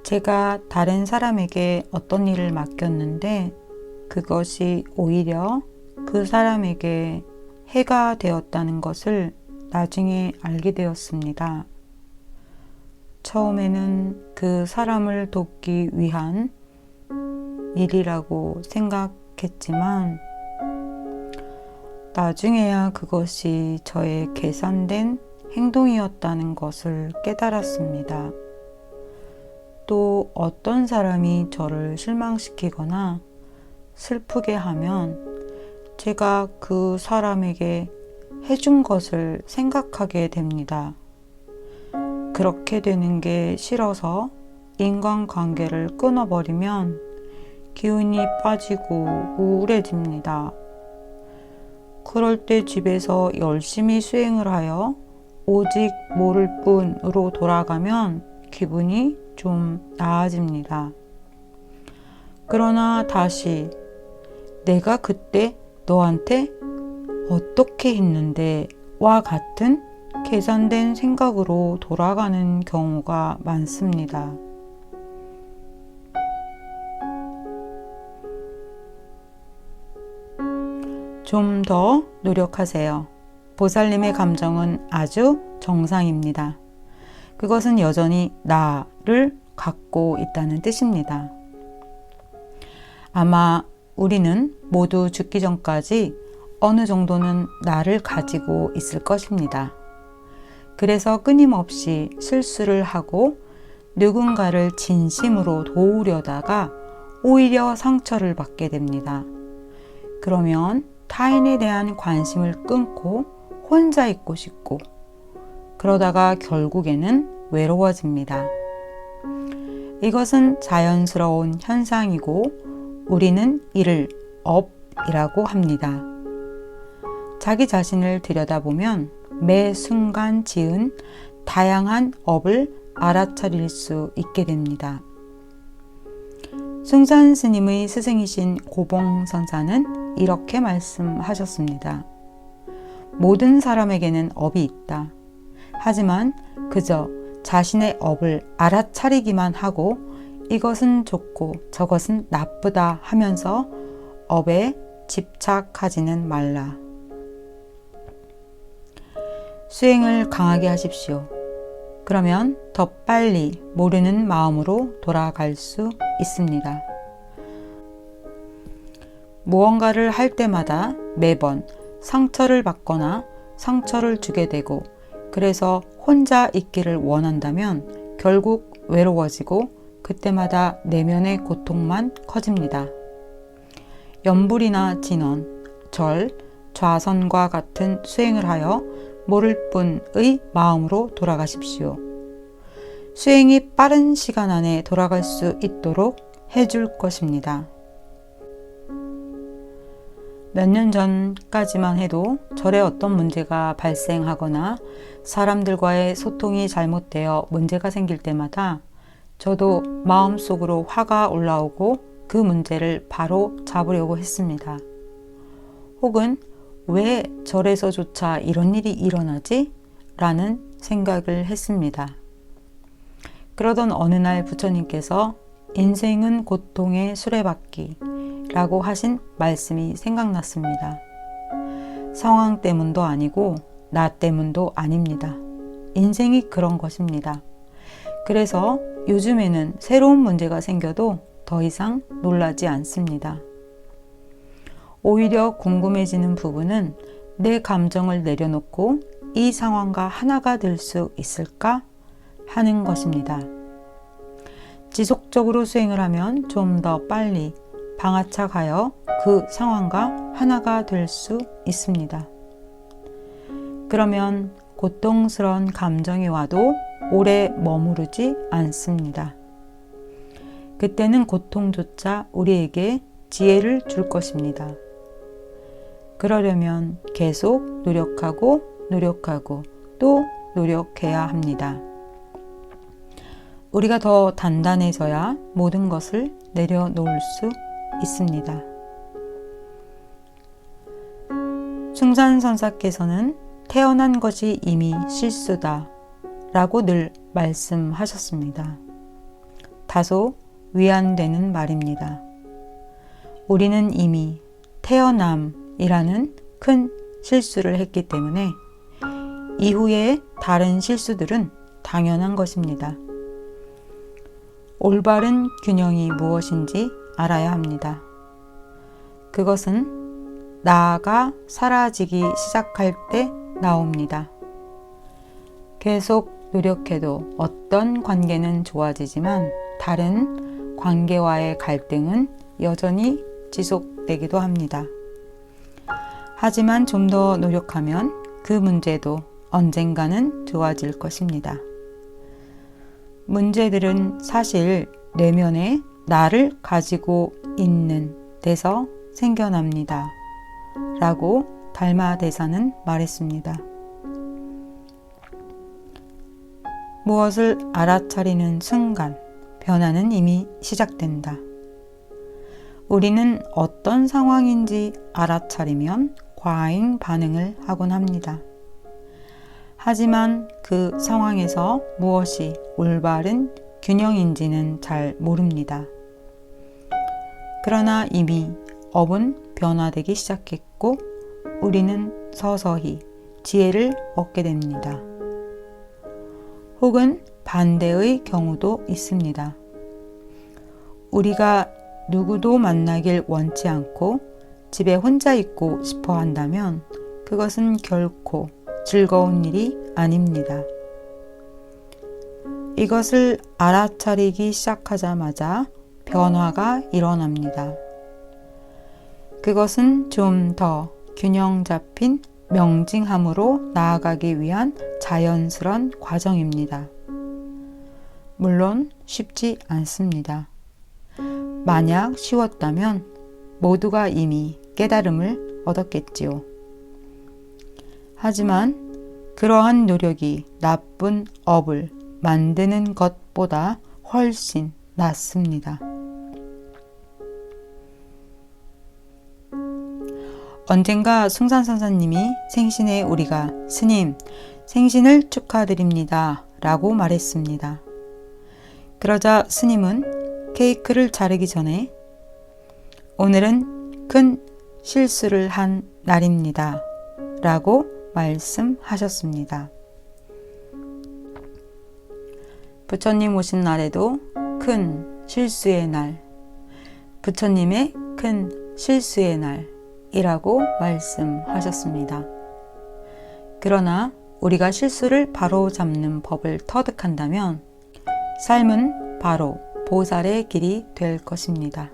제가 다른 사람에게 어떤 일을 맡겼는데 그것이 오히려 그 사람에게 해가 되었다는 것을 나중에 알게 되었습니다. 처음에는 그 사람을 돕기 위한 일이라고 생각했지만 나중에야 그것이 저의 계산된 행동이었다는 것을 깨달았습니다. 또 어떤 사람이 저를 실망시키거나 슬프게 하면 제가 그 사람에게 해준 것을 생각하게 됩니다. 그렇게 되는 게 싫어서 인간관계를 끊어버리면 기운이 빠지고 우울해집니다. 그럴 때 집에서 열심히 수행을 하여 오직 모를 뿐으로 돌아가면 기분이 좀 나아집니다. 그러나 다시 내가 그때 너한테 어떻게 했는데 와 같은 계산된 생각으로 돌아가는 경우가 많습니다. 좀 더 노력하세요. 보살님의 감정은 아주 정상입니다. 그것은 여전히 나를 갖고 있다는 뜻입니다. 아마 우리는 모두 죽기 전까지 어느 정도는 나를 가지고 있을 것입니다. 그래서 끊임없이 실수를 하고 누군가를 진심으로 도우려다가 오히려 상처를 받게 됩니다. 그러면 타인에 대한 관심을 끊고 혼자 있고 싶고 그러다가 결국에는 외로워집니다. 이것은 자연스러운 현상이고 우리는 이를 업이라고 합니다. 자기 자신을 들여다보면 매 순간 지은 다양한 업을 알아차릴 수 있게 됩니다. 숭산 스님의 스승이신 고봉선사는 이렇게 말씀하셨습니다. 모든 사람에게는 업이 있다. 하지만 그저 자신의 업을 알아차리기만 하고 이것은 좋고 저것은 나쁘다 하면서 업에 집착하지는 말라. 수행을 강하게 하십시오. 그러면 더 빨리 모르는 마음으로 돌아갈 수 있습니다. 무언가를 할 때마다 매번 상처를 받거나 상처를 주게 되고 그래서 혼자 있기를 원한다면 결국 외로워지고 그때마다 내면의 고통만 커집니다. 염불이나 진원, 절, 좌선과 같은 수행을 하여 모를 뿐의 마음으로 돌아가십시오. 수행이 빠른 시간 안에 돌아갈 수 있도록 해줄 것입니다. 몇 년 전까지만 해도 절에 어떤 문제가 발생하거나 사람들과의 소통이 잘못되어 문제가 생길 때마다 저도 마음속으로 화가 올라오고 그 문제를 바로 잡으려고 했습니다. 혹은 왜 절에서조차 이런 일이 일어나지? 라는 생각을 했습니다. 그러던 어느 날 부처님께서 인생은 고통의 수레바퀴 라고 하신 말씀이 생각났습니다. 상황 때문도 아니고 나 때문도 아닙니다. 인생이 그런 것입니다. 그래서 요즘에는 새로운 문제가 생겨도 더 이상 놀라지 않습니다. 오히려 궁금해지는 부분은 내 감정을 내려놓고 이 상황과 하나가 될 수 있을까 하는 것입니다. 지속적으로 수행을 하면 좀 더 빨리 방아착하여 그 상황과 하나가 될 수 있습니다. 그러면 고통스러운 감정이 와도 오래 머무르지 않습니다. 그때는 고통조차 우리에게 지혜를 줄 것입니다. 그러려면 계속 노력하고 또 노력해야 합니다. 우리가 더 단단해져야 모든 것을 내려놓을 수 있습니다. 숭산선사께서는 태어난 것이 이미 실수다 라고 늘 말씀하셨습니다. 다소 위안되는 말입니다. 우리는 이미 태어남이라는 큰 실수를 했기 때문에 이후의 다른 실수들은 당연한 것입니다. 올바른 균형이 무엇인지 알아야 합니다. 그것은 나가 사라지기 시작할 때 나옵니다. 계속 노력해도 어떤 관계는 좋아지지만 다른 관계와의 갈등은 여전히 지속되기도 합니다. 하지만 좀 더 노력하면 그 문제도 언젠가는 좋아질 것입니다. 문제들은 사실 내면에 나를 가지고 있는 데서 생겨납니다. 라고 달마 대사는 말했습니다. 무엇을 알아차리는 순간 변화는 이미 시작된다. 우리는 어떤 상황인지 알아차리면 과잉 반응을 하곤 합니다. 하지만 그 상황에서 무엇이 올바른 균형인지는 잘 모릅니다. 그러나 이미 업은 변화되기 시작했고 우리는 서서히 지혜를 얻게 됩니다. 혹은 반대의 경우도 있습니다. 우리가 누구도 만나길 원치 않고 집에 혼자 있고 싶어 한다면 그것은 결코 즐거운 일이 아닙니다. 이것을 알아차리기 시작하자마자 변화가 일어납니다. 그것은 좀 더 균형 잡힌 명징함으로 나아가기 위한 자연스러운 과정입니다. 물론 쉽지 않습니다. 만약 쉬웠다면 모두가 이미 깨달음을 얻었겠지요. 하지만 그러한 노력이 나쁜 업을 만드는 것보다 훨씬 낫습니다. 언젠가 숭산선사님이 생신에 우리가 스님, 생신을 축하드립니다 라고 말했습니다. 그러자 스님은 케이크를 자르기 전에 오늘은 큰 실수를 한 날입니다 라고 말씀하셨습니다. 부처님 오신 날에도 큰 실수의 날, 부처님의 큰 실수의 날이라고 말씀하셨습니다. 그러나 우리가 실수를 바로 잡는 법을 터득한다면 삶은 바로 보살의 길이 될 것입니다.